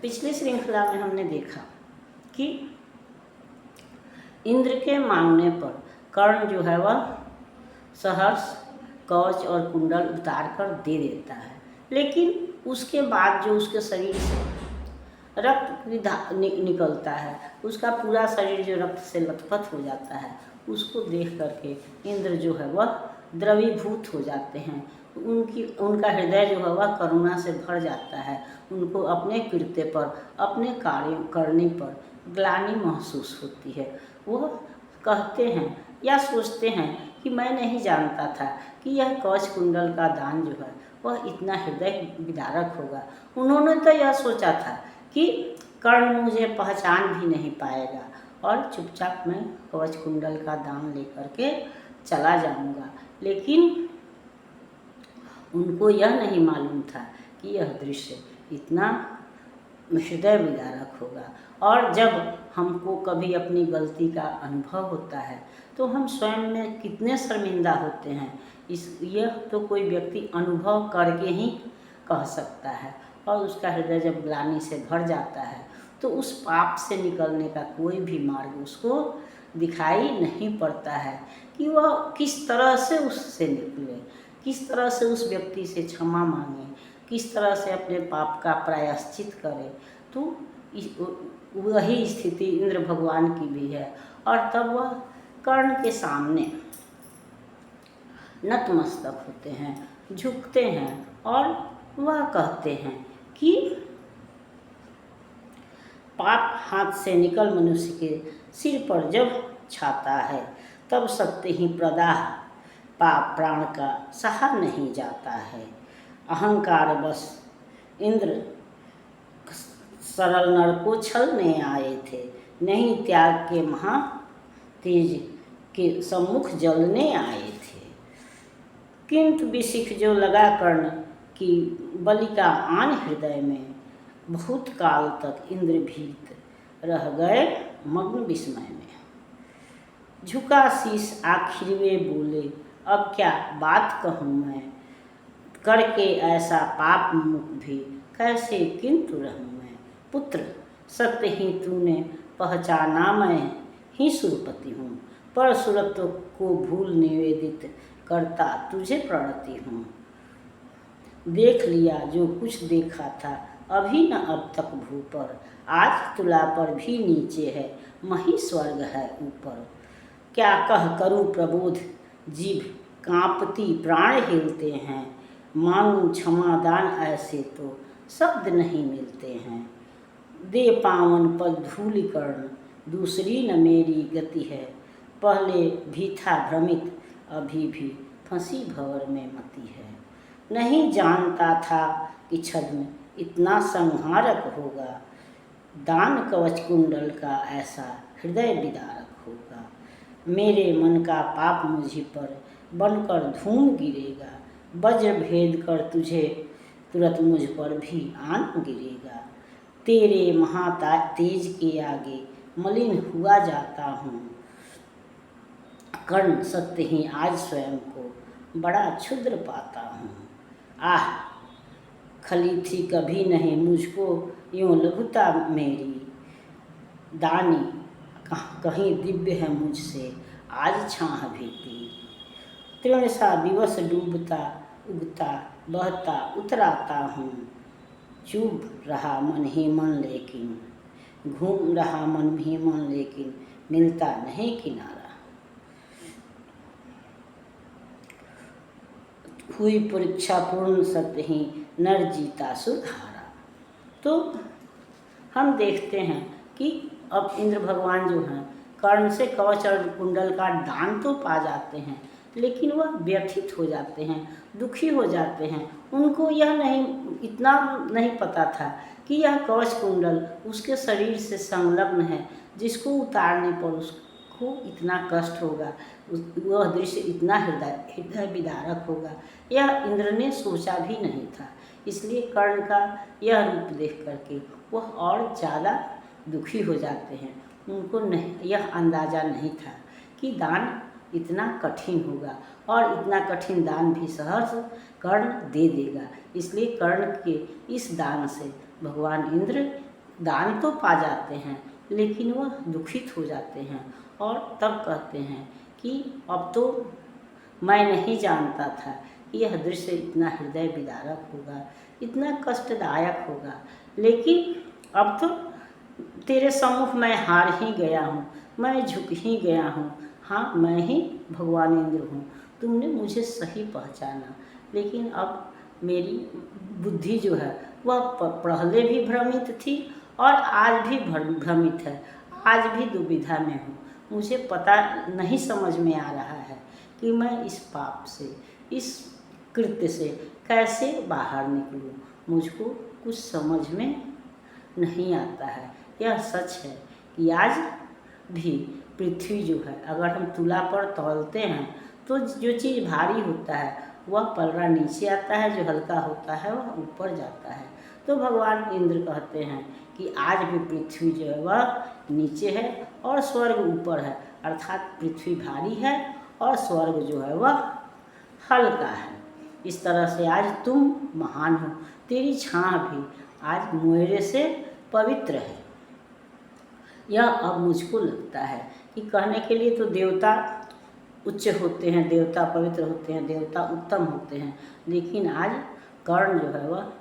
पिछली श्रृंखला में हमने देखा कि इंद्र के मांगने पर कर्ण जो है वह सहर्ष कवच और कुंडल उतार कर दे देता है, लेकिन उसके बाद जो उसके शरीर से रक्त निकलता है, उसका पूरा शरीर जो रक्त से लथपथ हो जाता है, उसको देख करके इंद्र जो है वह द्रवीभूत हो जाते हैं। उनका हृदय जो है वह करुणा से भर जाता है। उनको अपने कृत्य पर, अपने कार्य करने पर ग्लानि महसूस होती है। वह कहते हैं या सोचते हैं कि मैं नहीं जानता था कि यह कवच कुंडल का दान जो है वह इतना हृदय विदारक होगा। उन्होंने तो यह सोचा था कि कर्ण मुझे पहचान भी नहीं पाएगा और चुपचाप मैं कवच कुंडल का दान लेकर के चला जाऊंगा, लेकिन उनको यह नहीं मालूम था कि यह दृश्य इतना हृदय विदारक होगा। और जब हमको कभी अपनी गलती का अनुभव होता है तो हम स्वयं में कितने शर्मिंदा होते हैं, यह तो कोई व्यक्ति अनुभव करके ही कह सकता है। और उसका हृदय जब ग्लानि से भर जाता है तो उस पाप से निकलने का कोई भी मार्ग उसको दिखाई नहीं पड़ता है कि वह किस तरह से उससे निकले, किस तरह से उस व्यक्ति से क्षमा मांगे, किस तरह से अपने पाप का प्रायश्चित करे। तो वही स्थिति इंद्र भगवान की भी है। और तब वह कर्ण के सामने नतमस्तक होते हैं, झुकते हैं और वह कहते हैं कि पाप हाथ से निकल मनुष्य के सिर पर जब छाता है तब सत्य ही प्रदाह पाप प्राण का सहा नहीं जाता है। अहंकार बस इंद्र सरल नर को छलने आए थे, नहीं त्याग के महा तेज के सम्मुख जलने आए थे। किंतु विशिख जो लगा कर्ण की बलि का आन हृदय में, बहुत काल तक इंद्र भीत रह गए मग्न विस्मय में। झुका शीश आखिर वे बोले, अब क्या बात कहूँ मैं, करके ऐसा पाप मुख भी कैसे किंतु रहूँ मैं। पुत्र सत्य ही तूने पहचाना, मैं ही सुरपति हूँ, पर सुरत्व को भूल निवेदित करता तुझे प्रणति हूँ। देख लिया जो कुछ देखा था अभी न अब तक भू पर, आज तुला पर भी नीचे है मही स्वर्ग है ऊपर। क्या कह करूँ प्रबोध जीभ कांपती प्राण हिलते हैं, मांगू क्षमा दान ऐसे तो शब्द नहीं मिलते हैं। दे पावन पद धूलि कर्ण दूसरी न मेरी गति है, पहले भी था भ्रमित अभी भी फंसी भंवर में मति है। नहीं जानता था कि छद्म इतना संहारक होगा, दान कवच कुंडल का ऐसा हृदय विदारक होगा। मेरे मन का पाप मुझी पर बनकर धूम गिरेगा, वज्र भेद कर तुझे तुरंत मुझ पर भी आन गिरेगा। तेरे महाता तेज के आगे मलिन हुआ जाता हूँ, कर्ण सत्य ही आज स्वयं को बड़ा क्षुद्र पाता हूँ। आह खली थी कभी नहीं मुझको यूँ लघुता मेरी, दानी कहीं दिव्य है मुझसे आज छाह भीती। तृण सा दिवस डूबता उगता बहता उतराता हूँ, चुभ रहा मन ही मन लेकिन, घूम रहा मन ही मन लेकिन मिलता नहीं किनारा। हुई परीक्षा पूर्ण सत्य ही नर जीता सुधारा। तो हम देखते हैं कि अब इंद्र भगवान जो हैं कर्ण से कवच और कुंडल का दान तो पा जाते हैं, लेकिन वह व्यथित हो जाते हैं, दुखी हो जाते हैं। उनको यह इतना नहीं पता था कि यह कवच कुंडल उसके शरीर से संलग्न है, जिसको उतारने पर उसको इतना कष्ट होगा, वह दृश्य इतना हृदय विदारक होगा, यह इंद्र ने सोचा भी नहीं था। इसलिए कर्ण का यह रूप देख करके वह और ज़्यादा दुखी हो जाते हैं। उनको यह अंदाज़ा नहीं था कि दान इतना कठिन होगा और इतना कठिन दान भी सहर्ष कर्ण दे देगा। इसलिए कर्ण के इस दान से भगवान इंद्र दान तो पा जाते हैं, लेकिन वह दुखित हो जाते हैं और तब कहते हैं कि अब तो मैं नहीं जानता था कि यह दृश्य इतना हृदय विदारक होगा, इतना कष्टदायक होगा, लेकिन अब तो तेरे सम्मुख मैं हार ही गया हूँ, मैं झुक ही गया हूँ। हाँ, मैं ही भगवान इंद्र हूँ, तुमने मुझे सही पहचाना, लेकिन अब मेरी बुद्धि जो है वह पहले भी भ्रमित थी और आज भी भ्रमित है, आज भी दुविधा में हूँ। मुझे पता नहीं समझ में आ रहा है कि मैं इस पाप से, इस कृत्य से कैसे बाहर निकलूं। मुझको कुछ समझ में नहीं आता है। यह सच है कि आज भी पृथ्वी जो है, अगर हम तुला पर तौलते हैं तो जो चीज़ भारी होता है वह पलड़ा नीचे आता है, जो हल्का होता है वह ऊपर जाता है। तो भगवान इंद्र कहते हैं कि आज भी पृथ्वी जो है वह नीचे है और स्वर्ग ऊपर है, अर्थात पृथ्वी भारी है और स्वर्ग जो है वह हल्का है। इस तरह से आज तुम महान हो, तेरी छाँ भी आज मोहरे से पवित्र है। यह अब मुझको लगता है कि कहने के लिए तो देवता उच्च होते हैं, देवता पवित्र होते हैं, देवता उत्तम होते हैं, लेकिन आज कर्ण जो है वह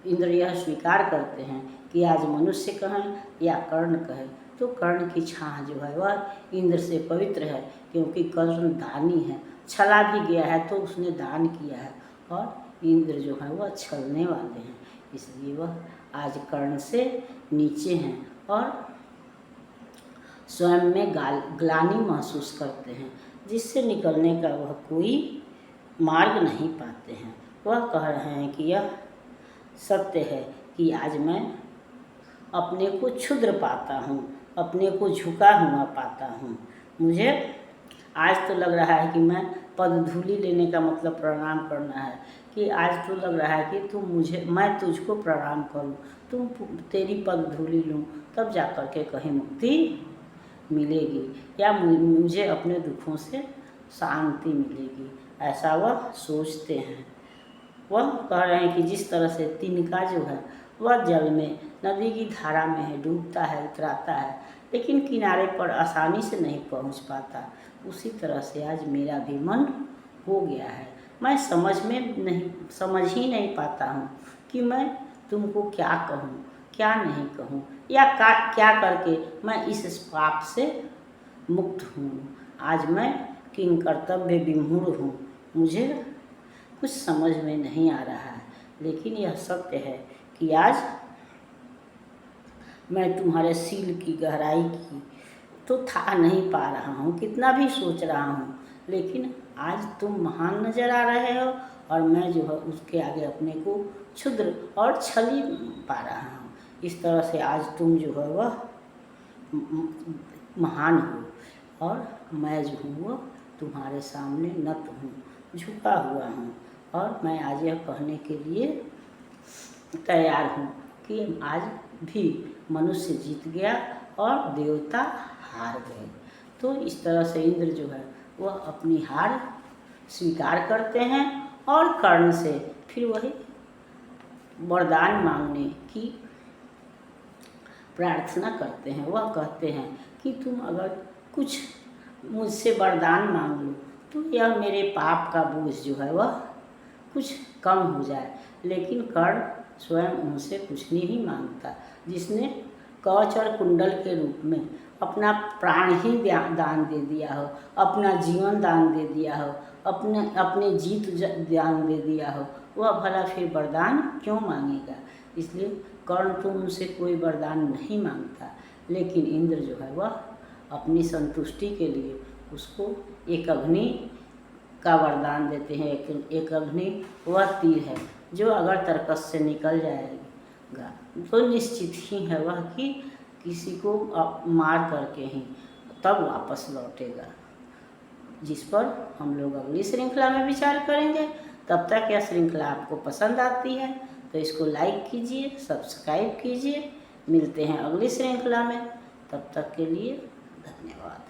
इंद्र यह स्वीकार करते हैं कि आज मनुष्य कहें या कर्ण कहें तो कर्ण की छाँ जो है वह इंद्र से पवित्र है, क्योंकि कर्ण दानी है, छला भी गया है तो उसने दान किया है, और इंद्र जो है वह छलने वाले हैं, इसलिए वह आज कर्ण से नीचे हैं और स्वयं में ग्लानि महसूस करते हैं, जिससे निकलने का वह कोई मार्ग नहीं पाते हैं। वह कह रहे हैं कि यह सत्य है कि आज मैं अपने को क्षुद्र पाता हूँ, अपने को झुका हुआ पाता हूँ। मुझे आज तो लग रहा है कि मैं पद धूलि लेने का मतलब प्रणाम करना है, कि आज तो लग रहा है कि मैं तुझको प्रणाम करूँ, तेरी पद धूलि लूँ, तब जा कर के कहीं मुक्ति मिलेगी या मुझे अपने दुखों से शांति मिलेगी, ऐसा वह सोचते हैं। वह कह रहे हैं कि जिस तरह से तिनका जो है वह जल में, नदी की धारा में है, डूबता है, उतराता है, लेकिन किनारे पर आसानी से नहीं पहुंच पाता, उसी तरह से आज मेरा भी मन हो गया है। मैं समझ ही नहीं पाता हूँ कि मैं तुमको क्या कहूँ, क्या नहीं कहूँ, या क्या करके मैं इस पाप से मुक्त हूँ। आज मैं किंग कर्तव्य विमूढ़ हूँ, मुझे कुछ समझ में नहीं आ रहा है, लेकिन यह सत्य है कि आज मैं तुम्हारे सील की गहराई की तो था नहीं पा रहा हूँ, कितना भी सोच रहा हूँ, लेकिन आज तुम महान नज़र आ रहे हो और मैं जो है उसके आगे अपने को क्षुद्र और छली पा रहा हूँ। इस तरह से आज तुम जो है वह महान हो और मैं जो हूँ वह तुम्हारे सामने नत हूँ, झुका हुआ हूँ, और मैं आज यह कहने के लिए तैयार हूँ कि आज भी मनुष्य जीत गया और देवता हार गए। तो इस तरह से इंद्र जो है वह अपनी हार स्वीकार करते हैं और कर्ण से फिर वही वरदान मांगने की प्रार्थना करते हैं। वह कहते हैं कि तुम अगर कुछ मुझसे वरदान मांग लो तो यह मेरे पाप का बोझ जो है वह कुछ कम हो जाए, लेकिन कर्ण स्वयं उनसे कुछ नहीं मांगता। जिसने कवच और कुंडल के रूप में अपना प्राण ही दान दे दिया हो, अपना जीवन दान दे दिया हो, अपने जीत दान दे दिया हो, वह भला फिर वरदान क्यों मांगेगा। इसलिए कर्ण तो उनसे कोई वरदान नहीं मांगता, लेकिन इंद्र जो है वह अपनी संतुष्टि के लिए उसको एक अग्नि का वरदान देते हैं। एक अग्नि वह तीर है जो अगर तर्कस से निकल जाएगा तो निश्चित ही है वह कि किसी को मार करके ही तब वापस लौटेगा, जिस पर हम लोग अगली श्रृंखला में विचार करेंगे। तब तक यह श्रृंखला आपको पसंद आती है तो इसको लाइक कीजिए, सब्सक्राइब कीजिए। मिलते हैं अगली श्रृंखला में, तब तक के लिए धन्यवाद।